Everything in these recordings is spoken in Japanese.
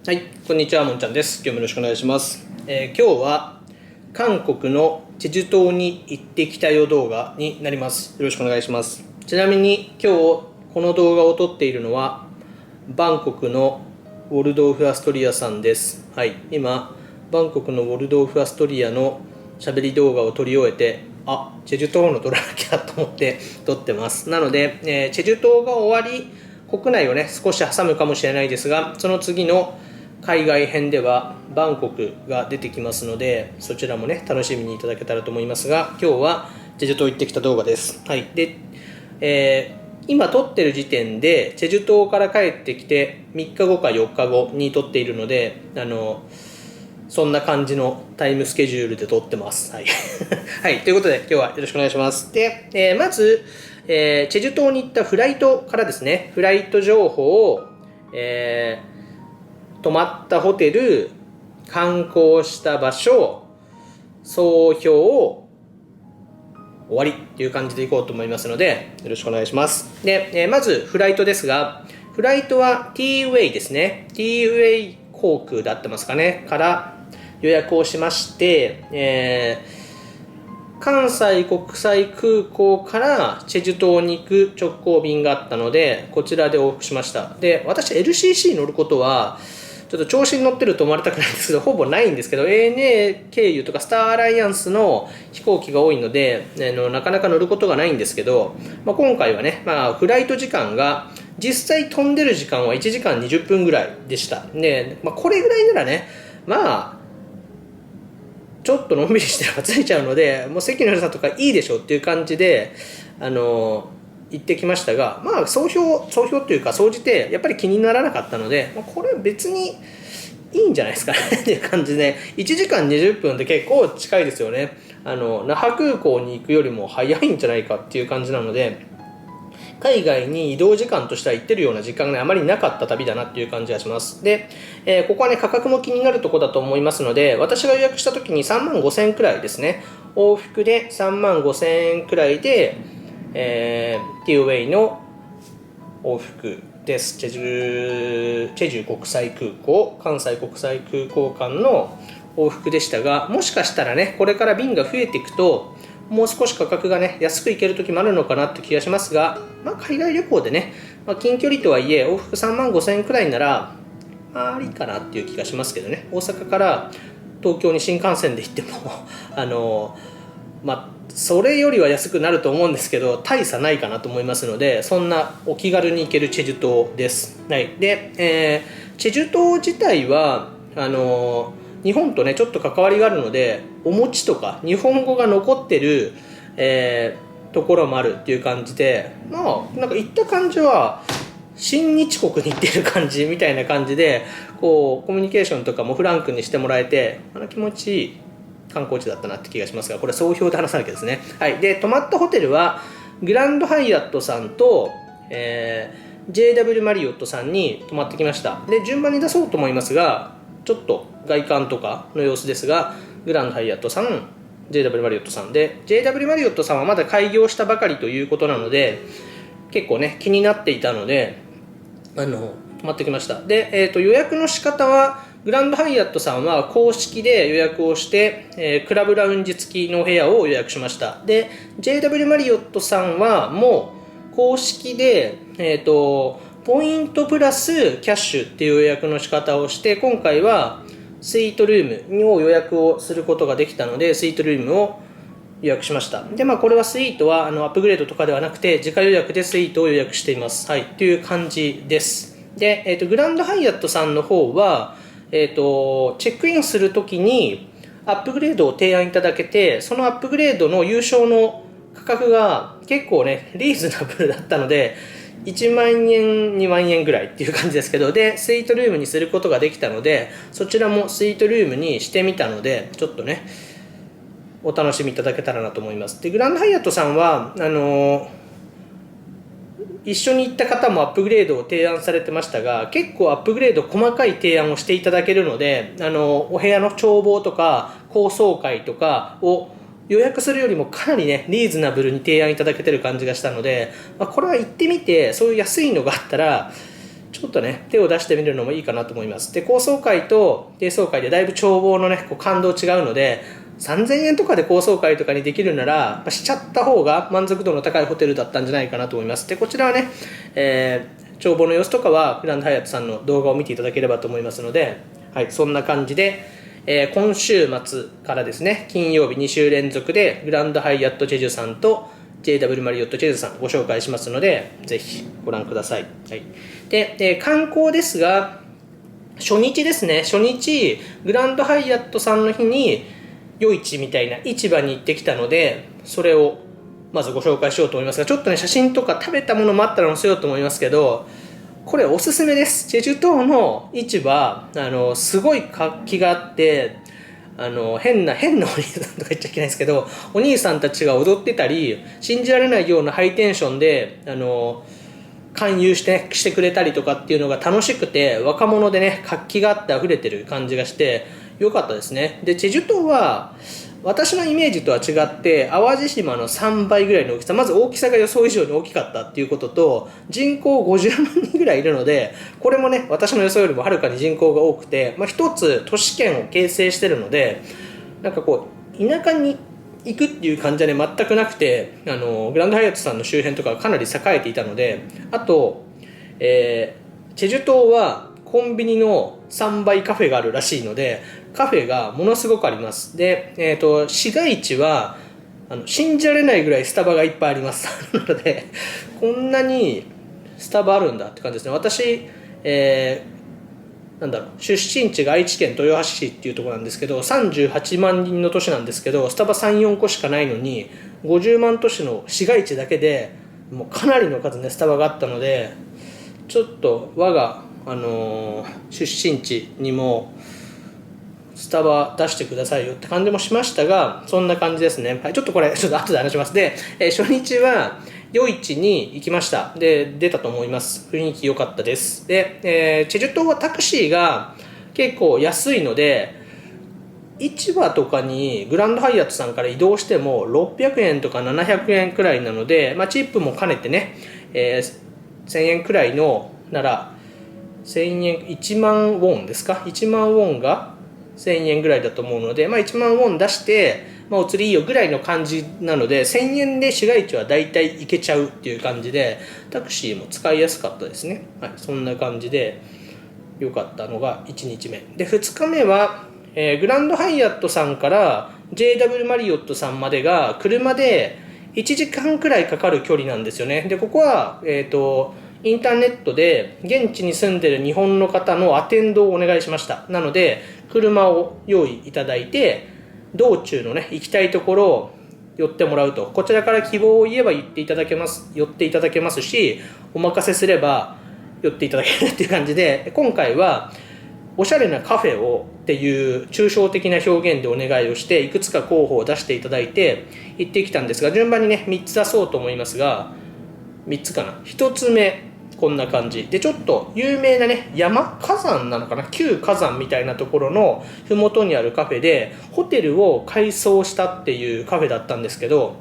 はい、こんにちは、もんちゃんです。今日もよろしくお願いします。今日は韓国のチェジュ島に行ってきたよ動画になります。よろしくお願いします。ちなみに今日この動画を撮っているのはバンコクのウォルドーフアストリアさんです。はい、今バンコクのウォルドーフアストリアの喋り動画を撮り終えて、チェジュ島の撮らなきゃと思って撮ってます。なので、チェジュ島が終わり国内をね少し挟むかもしれないですが、その次の海外編ではバンコクが出てきますので、そちらもね楽しみにいただけたらと思いますが、今日はチェジュ島行ってきた動画です。はい。で、今撮ってる時点でチェジュ島から帰ってきて3日後か4日後に撮っているので、そんな感じのタイムスケジュールで撮ってます。はい、はい、ということで今日はよろしくお願いします。で、まず、チェジュ島に行ったフライトからですね。フライト情報を、泊まったホテル、観光した場所、総評、終わりっていう感じでいこうと思いますので、よろしくお願いします。で、まずフライトですが、フライトは T-Way ですね。T-Way 航空だってますかね。から予約をしまして、関西国際空港からチェジュ島に行く直行便があったので、こちらで往復しました。で、私 LCC 乗ることは、ちょっと調子に乗ってると思われたくないんですけど、ほぼないんですけど、ANA 経由とかスターアライアンスの飛行機が多いので、なかなか乗ることがないんですけど、今回はね、フライト時間が、実際飛んでる時間は1時間20分ぐらいでした。で、これぐらいならね、ちょっとのんびりしてればついちゃうので、もう席の良さとかいいでしょっていう感じで、行ってきましたが、総評というか、総じてやっぱり気にならなかったので、これ別にいいんじゃないですかねっていう感じで、1時間20分って結構近いですよね。那覇空港に行くよりも早いんじゃないかっていう感じなので、海外に移動時間としては行ってるような時間があまりなかった旅だなっていう感じがします。で、ここはね価格も気になるところだと思いますので、私が予約した時に3万5000円くらいですね。往復で3万5000円くらいで、T-Way の往復です。チェジュ国際空港、関西国際空港間の往復でしたが、もしかしたらねこれから便が増えていくともう少し価格がね安くいける時もあるのかなって気がしますが、海外旅行でね、近距離とはいえ往復3万5000円くらいならありかなっていう気がしますけどね。大阪から東京に新幹線で行ってもそれよりは安くなると思うんですけど、大差ないかなと思いますので、そんなお気軽に行けるチェジュ島です。はい。で、チェジュ島自体は日本とねちょっと関わりがあるので、お餅とか日本語が残ってる、ところもあるっていう感じで、なんか行った感じは親日国に行ってる感じみたいな感じで、コミュニケーションとかもフランクにしてもらえて、気持ちいい観光地だったなって気がしますが、これ総評で話さなきゃですね。はい。で、泊まったホテルはグランドハイアットさんと、JW マリオットさんに泊まってきました。で、順番に出そうと思いますが、ちょっと外観とかの様子ですが、グランドハイアットさん、JW マリオットさんで、 JW マリオットさんはまだ開業したばかりということなので、結構ね気になっていたので泊まってきました。で、予約の仕方はグランドハイアットさんは公式で予約をして、クラブラウンジ付きの部屋を予約しました。で JW マリオットさんはもう公式で、ポイントプラスキャッシュっていう予約の仕方をして、今回はスイートルームを予約をすることができたので、スイートルームを予約しました。で、これはスイートはアップグレードとかではなくて、自家予約でスイートを予約しています。はい、という感じです。で、グランドハイアットさんの方は、チェックインするときにアップグレードを提案いただけて、そのアップグレードの優勝の価格が結構ねリーズナブルだったので、1万円2万円ぐらいっていう感じですけど、でスイートルームにすることができたので、そちらもスイートルームにしてみたので、ちょっとねお楽しみいただけたらなと思います。でグランドハイアットさんは一緒に行った方もアップグレードを提案されてましたが、結構アップグレード細かい提案をしていただけるので、お部屋の眺望とか高層階とかを予約するよりもかなりねリーズナブルに提案いただけてる感じがしたので、これは行ってみてそういう安いのがあったらちょっとね手を出してみるのもいいかなと思います。で高層階と低層階でだいぶ眺望のねこう感動違うので、3000円とかで高層階とかにできるならしちゃった方が満足度の高いホテルだったんじゃないかなと思います。でこちらはね、眺望の様子とかはグランドハイアットさんの動画を見ていただければと思いますので、はい、そんな感じで、今週末からですね金曜日2週連続でグランドハイアットチェジュさんと JW マリオットチェジュさんご紹介しますので、ぜひご覧ください。はい、で、観光ですが初日ですね、初日グランドハイアットさんの日に夜市みたいな市場に行ってきたので、それをまずご紹介しようと思いますが、ちょっとね写真とか食べたものもあったら載せようと思いますけど、これおすすめです。チェジュ島の市場すごい活気があって、変なお兄さんとか言っちゃいけないですけど、お兄さんたちが踊ってたり信じられないようなハイテンションで勧誘してくれたりとかっていうのが楽しくて、若者でね活気があって溢れてる感じがして良かったですね。でチェジュ島は私のイメージとは違って淡路島の3倍ぐらいの大きさ、まず大きさが予想以上に大きかったっていうことと、人口50万人ぐらいいるので、これもね私の予想よりもはるかに人口が多くて、一つ都市圏を形成してるので、なんかこう田舎に行くっていう感じはね全くなくて、グランドハイアットさんの周辺とかがかなり栄えていたので、あと、チェジュ島はコンビニの3倍カフェがあるらしいので、カフェがものすごくあります。で、市街地は信じられないぐらいスタバがいっぱいありますなので、こんなにスタバあるんだって感じですね。私、出身地が愛知県豊橋市っていうところなんですけど、38万人の都市なんですけど、スタバ3、4個しかないのに50万都市の市街地だけでもうかなりの数ねスタバがあったので、ちょっと我が、出身地にもスタバ出してくださいよって感じもしましたが、そんな感じですね。はい、ちょっとこれちょっと後で話します。で、初日は夜市に行きました。で出たと思います。雰囲気良かったです。で、チェジュ島はタクシーが結構安いので、市場とかにグランドハイアットさんから移動しても600円とか700円くらいなので、チップも兼ねてね、1000円くらいのなら1000円1万ウォンですか、1万ウォンが1000円ぐらいだと思うので、1万ウォン出して、お釣りいいよぐらいの感じなので、1000円で市街地はだいたい行けちゃうっていう感じで、タクシーも使いやすかったですね。はい、そんな感じで良かったのが1日目で、2日目は、グランドハイアットさんから JW マリオットさんまでが車で1時間くらいかかる距離なんですよね。でここは、インターネットで現地に住んでる日本の方のアテンドをお願いしました。なので車を用意いただいて、道中のね行きたいところを寄ってもらうと、こちらから希望を言えば寄っていただけますし、お任せすれば寄っていただけるっていう感じで、今回はおしゃれなカフェをっていう抽象的な表現でお願いをして、いくつか候補を出していただいて行ってきたんですが、順番にね3つ出そうと思いますが、3つかな。1つ目こんな感じで、ちょっと有名なね火山なのかな、旧火山みたいなところの麓にあるカフェで、ホテルを改装したっていうカフェだったんですけど、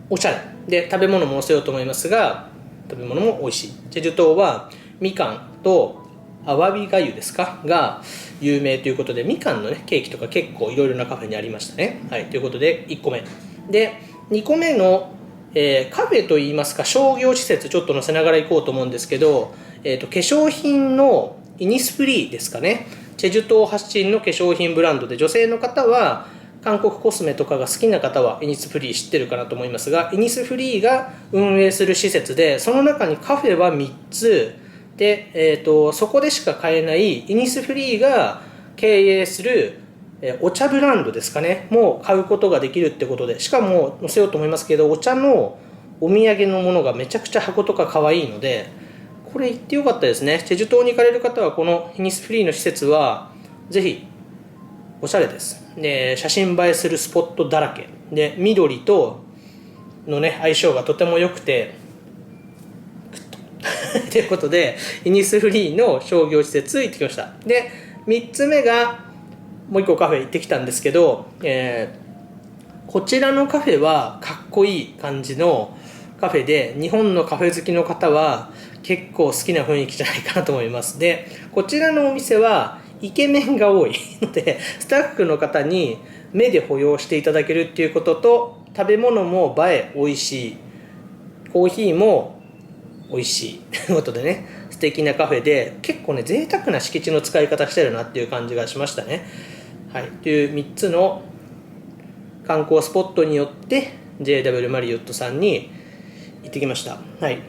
おしゃれで食べ物も載せようと思いますが、食べ物も美味しい。チェジュ島はみかんとアワビがゆですかが有名ということで、みかんのねケーキとか結構いろいろなカフェにありましたね。はい、ということで1個目で、2個目のカフェといいますか商業施設、ちょっと載せながら行こうと思うんですけど、化粧品のイニスフリーですかね。チェジュ島発信の化粧品ブランドで、女性の方は韓国コスメとかが好きな方はイニスフリー知ってるかなと思いますが、イニスフリーが運営する施設で、その中にカフェは3つで、そこでしか買えないイニスフリーが経営するお茶ブランドですかねもう買うことができるってことで、しかも載せようと思いますけど、お茶のお土産のものがめちゃくちゃ箱とか可愛いので、これ行ってよかったですね。チェジュ島に行かれる方はこのイニスフリーの施設はぜひ、おしゃれです。で写真映えするスポットだらけで、緑とのね相性がとても良くてということで、イニスフリーの商業施設行ってきました。で3つ目がもう1個カフェ行ってきたんですけど、こちらのカフェはかっこいい感じのカフェで、日本のカフェ好きの方は結構好きな雰囲気じゃないかなと思います。で、こちらのお店はイケメンが多いので、スタッフの方に目で保養していただけるっていうことと、食べ物も映え美味しい、コーヒーも美味しいということでね、素敵なカフェで、結構ね贅沢な敷地の使い方してるなっていう感じがしましたね。はい、という3つの観光スポットによって JW マリオットさんに行ってきました。はい、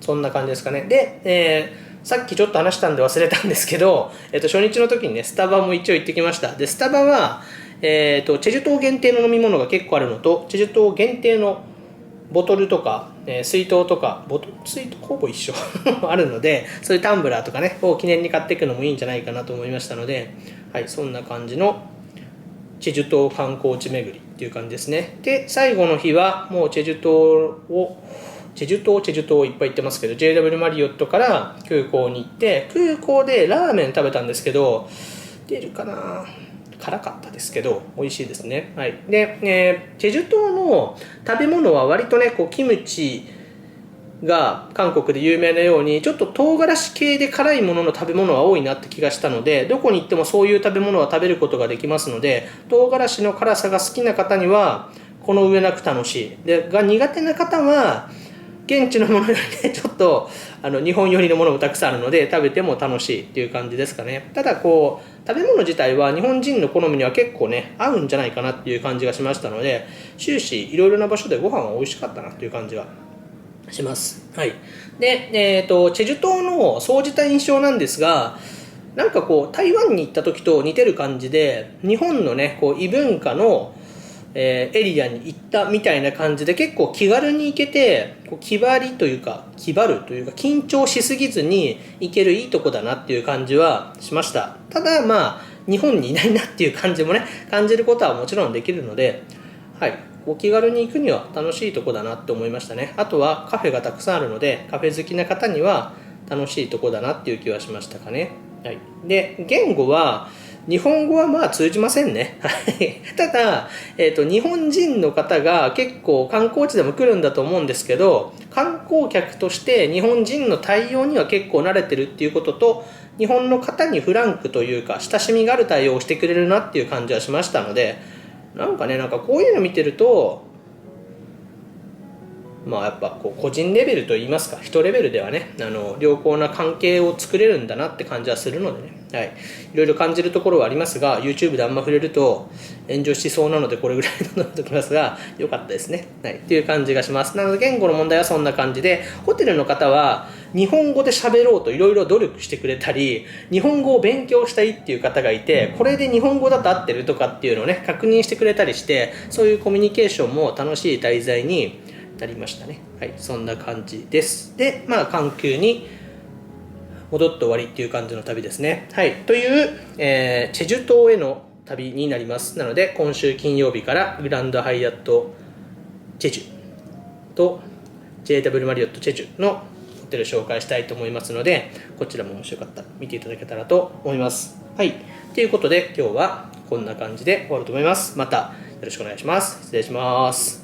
そんな感じですかね。で、さっきちょっと話したんで忘れたんですけど、初日の時にねスタバも一応行ってきました。でスタバは、チェジュ島限定の飲み物が結構あるのと、チェジュ島限定のボトルとか、水筒とか、水筒ほぼ一緒あるので、そういうタンブラーとかねを記念に買っていくのもいいんじゃないかなと思いましたので、はい、そんな感じのチェジュ島観光地巡りっていう感じですね。で最後の日はもうチェジュ島いっぱい行ってますけど、 JW マリオットから空港に行って、空港でラーメン食べたんですけど、出るかな、辛かったですけど美味しいですね。はい、で、チェジュ島の食べ物は割とねこうキムチが韓国で有名なようにちょっと唐辛子系で辛いものの食べ物は多いなって気がしたので、どこに行ってもそういう食べ物は食べることができますので、唐辛子の辛さが好きな方にはこの上なく楽しいで、が苦手な方は現地のものよりねちょっと日本寄りのものもたくさんあるので食べても楽しいっていう感じですかね。ただこう食べ物自体は日本人の好みには結構ね合うんじゃないかなっていう感じがしましたので、終始いろいろな場所でご飯は美味しかったなっていう感じがします。はい、で、チェジュ島の総じた印象なんですが、なんかこう台湾に行った時と似てる感じで、日本のねこう異文化のエリアに行ったみたいな感じで、結構気軽に行けて、こう気張るというか緊張しすぎずに行けるいいとこだなっていう感じはしました。ただまあ日本にいないなっていう感じもね感じることはもちろんできるので、はい、お気軽に行くには楽しいとこだなって思いましたね。あとはカフェがたくさんあるので、カフェ好きな方には楽しいとこだなっていう気はしましたかね。はい、で言語は日本語はまあ通じませんね。ただ、日本人の方が結構観光地でも来るんだと思うんですけど、観光客として日本人の対応には結構慣れてるっていうことと、日本の方にフランクというか親しみがある対応をしてくれるなっていう感じはしましたので、なんかこういうの見てると、まあやっぱこう個人レベルといいますか人レベルではね良好な関係を作れるんだなって感じはするのでね、はい、いろいろ感じるところはありますが YouTube であんま触れると炎上しそうなのでこれぐらいのときますが、良かったですね、はい、っていう感じがします。なので言語の問題はそんな感じで、ホテルの方は日本語で喋ろうといろいろ努力してくれたり、日本語を勉強したいっていう方がいて、これで日本語だと合ってるとかっていうのをね確認してくれたりして、そういうコミュニケーションも楽しい滞在になりましたね。はい、そんな感じです。で、まあ環球に戻って終わりっていう感じの旅ですね。はい、という、チェジュ島への旅になります。なので今週金曜日からグランドハイアットチェジュと JW マリオットチェジュのホテル紹介したいと思いますので、こちらももしよかったら見ていただけたらと思います。はい、ということで今日はこんな感じで終わると思います。またよろしくお願いします。失礼します。